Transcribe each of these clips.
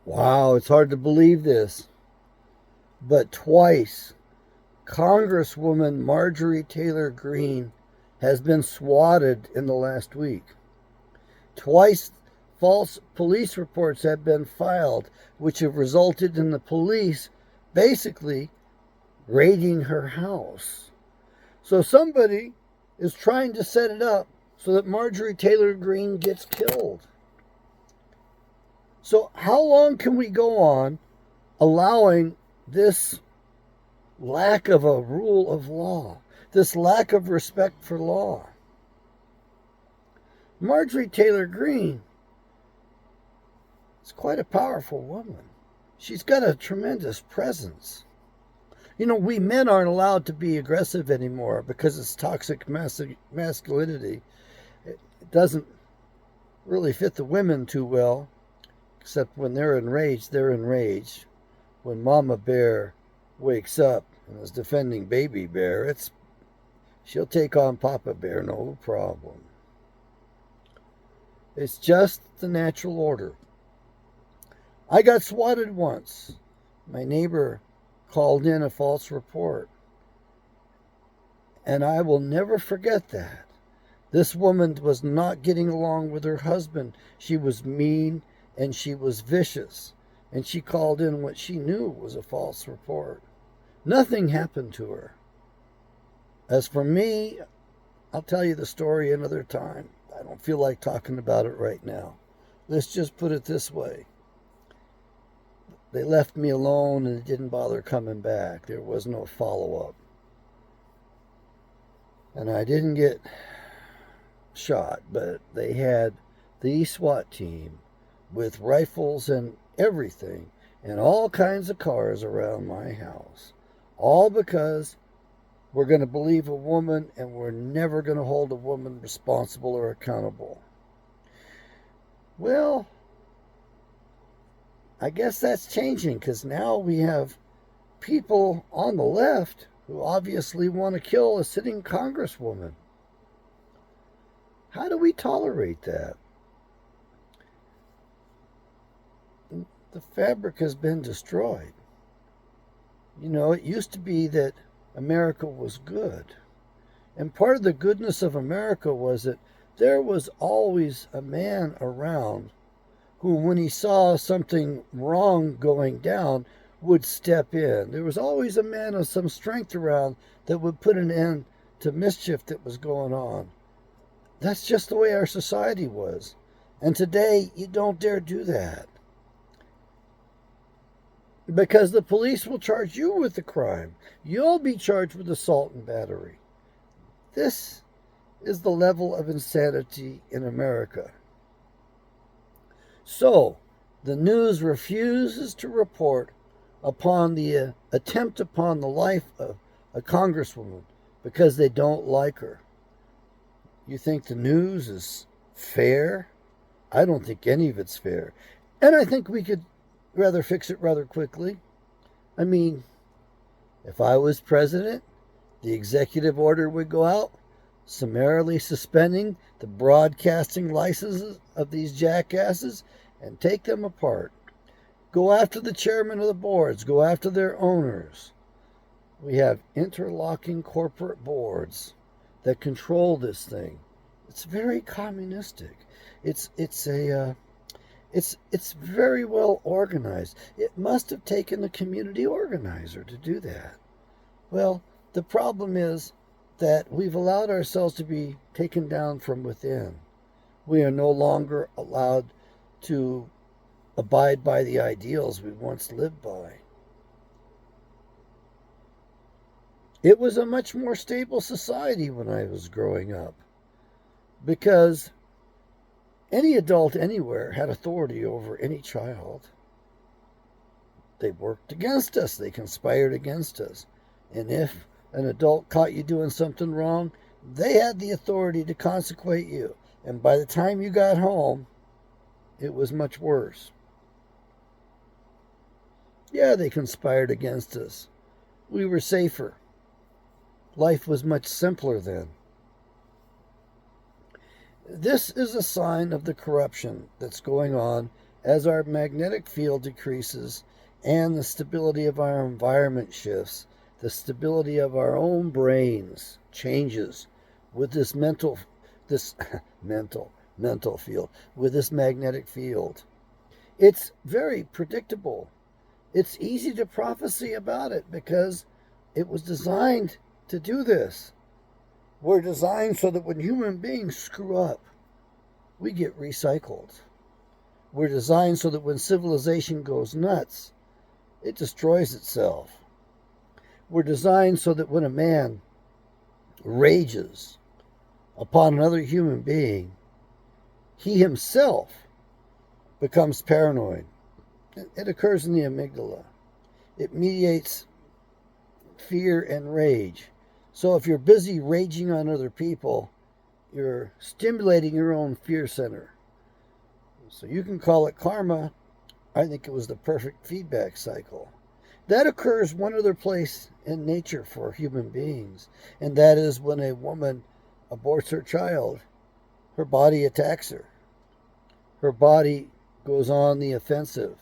Wow, it's hard to believe this, but twice Congresswoman Marjorie Taylor Green has been swatted in the last week. Twice false police reports have been filed, which have resulted in the police basically raiding her house. So somebody is trying to set it up so that Marjorie Taylor Green gets killed. So, how long can we go on allowing this lack of a rule of law, this lack of respect for law? Marjorie Taylor Green is quite a powerful woman. She's got a tremendous presence. You know, we men aren't allowed to be aggressive anymore because it's toxic masculinity. It doesn't really fit the women too well, except when they're enraged, they're enraged. When Mama Bear wakes up and is defending Baby Bear, she'll take on Papa Bear, no problem. It's just the natural order. I got swatted once. My neighbor called in a false report. And I will never forget that. This woman was not getting along with her husband. She was mean and she was vicious. And she called in what she knew was a false report. Nothing happened to her. As for me, I'll tell you the story another time. I don't feel like talking about it right now. Let's just put it this way. They left me alone and it didn't bother coming back. There was no follow-up. And I didn't get shot, but they had the SWAT team with rifles and everything and all kinds of cars around my house. All because we're going to believe a woman and we're never going to hold a woman responsible or accountable. Well, I guess that's changing because now we have people on the left who obviously want to kill a sitting congresswoman. How do we tolerate that? The fabric has been destroyed. You know, it used to be that America was good. And part of the goodness of America was that there was always a man around who, when he saw something wrong going down, would step in. There was always a man of some strength around that would put an end to mischief that was going on. That's just the way our society was. And today, you don't dare do that. Because the police will charge you with the crime. You'll be charged with assault and battery. This is the level of insanity in America. So, the news refuses to report upon the attempt upon the life of a congresswoman because they don't like her. You think the news is fair? I don't think any of it's fair. And I think we could rather fix it rather quickly. I mean, if I was president, the executive order would go out, summarily suspending the broadcasting licenses of these jackasses and take them apart. Go after the chairman of the boards. Go after their owners. We have interlocking corporate boards that control this thing. It's very communistic. It's very well organized. It must have taken a community organizer to do that. Well, the problem is that we've allowed ourselves to be taken down from within. We are no longer allowed to abide by the ideals we once lived by. It was a much more stable society when I was growing up because any adult anywhere had authority over any child. They worked against us. They conspired against us. And if an adult caught you doing something wrong, they had the authority to consecrate you. And by the time you got home, it was much worse. Yeah, they conspired against us. We were safer. Life was much simpler then. This is a sign of the corruption that's going on As our magnetic field decreases and the stability of our environment shifts, the stability of our own brains changes with this this mental field, with this magnetic field. It's very predictable. It's easy to prophesy about it because it was designed to do this. We're designed so that when human beings screw up, we get recycled. We're designed so that when civilization goes nuts, it destroys itself. We're designed so that when a man rages upon another human being, he himself becomes paranoid. It occurs in the amygdala. It mediates fear and rage. So if you're busy raging on other people, you're stimulating your own fear center. So you can call it karma. I think it was the perfect feedback cycle. That occurs one other place in nature for human beings, and that is when a woman aborts her child, her body attacks her. Her body goes on the offensive,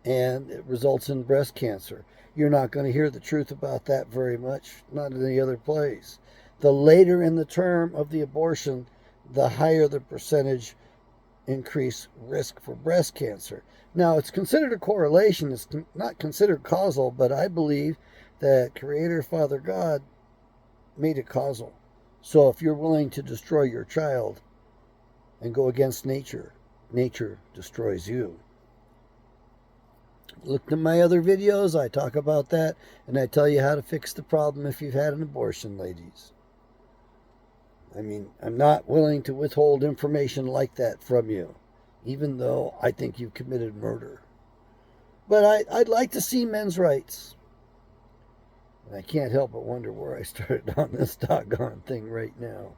and it results in breast cancer. You're not going to hear the truth about that very much, not in any other place. The later in the term of the abortion, the higher the percentage increased risk for breast cancer. Now, it's considered a correlation. It's not considered causal, but I believe that Creator Father God made it causal. So if you're willing to destroy your child and go against nature, nature destroys you. Look at my other videos. I talk about that, and I tell you how to fix the problem if you've had an abortion, ladies. I mean, I'm not willing to withhold information like that from you, even though I think you've committed murder. But I'd like to see men's rights. And I can't help but wonder where I started on this doggone thing right now.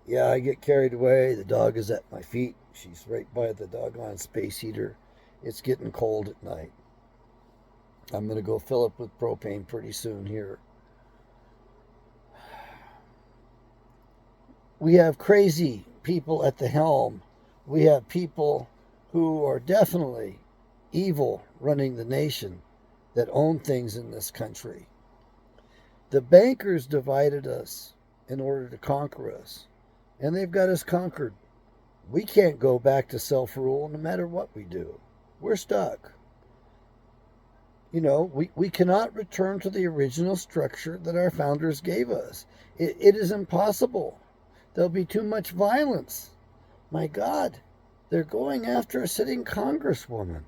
Yeah, I get carried away. The dog is at my feet. She's right by the doggone space heater. It's getting cold at night. I'm going to go fill up with propane pretty soon here. We have crazy people at the helm. We have people who are definitely evil running the nation that own things in this country. The bankers divided us in order to conquer us, and they've got us conquered. We can't go back to self-rule no matter what we do. We're stuck. You know, we cannot return to the original structure that our founders gave us. It is impossible. There'll be too much violence. My God, they're going after a sitting congresswoman.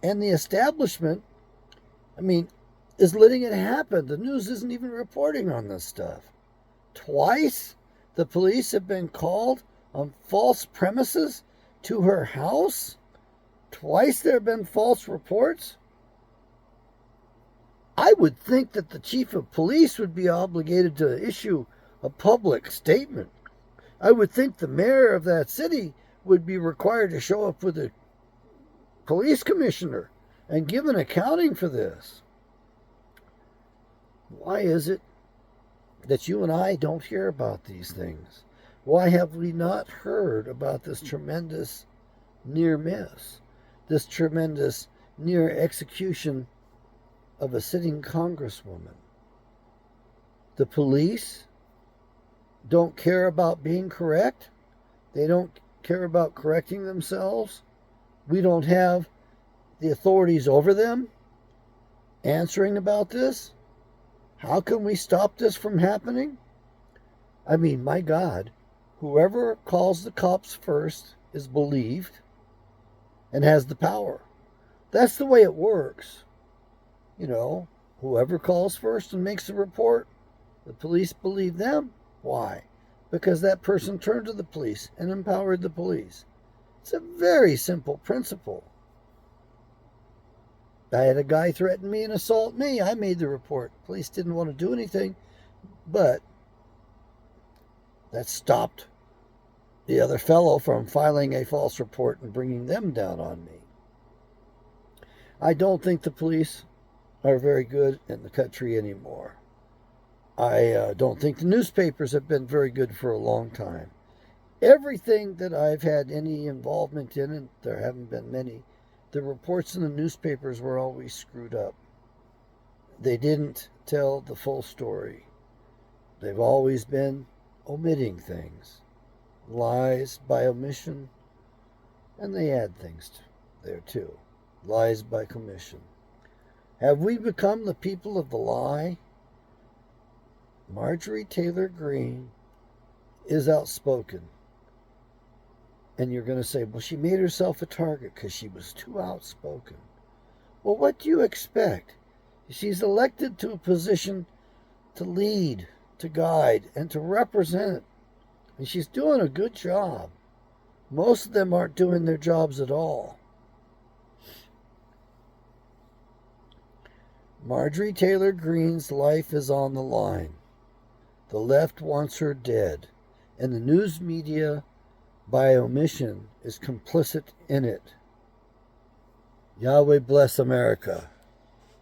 And the establishment, is letting it happen. The news isn't even reporting on this stuff. Twice, the police have been called on false premises to her house. Twice there have been false reports. I would think that the chief of police would be obligated to issue a public statement. I would think the mayor of that city would be required to show up with a police commissioner and give an accounting for this. Why is it that you and I don't hear about these things? Why have we not heard about this tremendous near miss, this tremendous near execution of a sitting congresswoman? The police don't care about being correct. They don't care about correcting themselves. We don't have the authorities over them answering about this. How can we stop this from happening? My God, whoever calls the cops first is believed and has the power. That's the way it works. Whoever calls first and makes the report, the police believe them. Why? Because that person turned to the police and empowered the police. It's a very simple principle. I had a guy threaten me and assault me. I made the report. Police didn't want to do anything, but that stopped the other fellow from filing a false report and bringing them down on me. I don't think the police are very good in the country anymore. I don't think the newspapers have been very good for a long time. Everything that I've had any involvement in, and there haven't been many, the reports in the newspapers were always screwed up. They didn't tell the full story. They've always been omitting things, lies by omission, and they add things there too, lies by commission. Have we become the people of the lie? Marjorie Taylor Green is outspoken. And you're going to say, well, she made herself a target because she was too outspoken. Well, what do you expect? She's elected to a position to lead, to guide, and to represent. And she's doing a good job. Most of them aren't doing their jobs at all. Marjorie Taylor Greene's life is on the line. The left wants her dead, and the news media, by omission, is complicit in it. Yahweh bless America.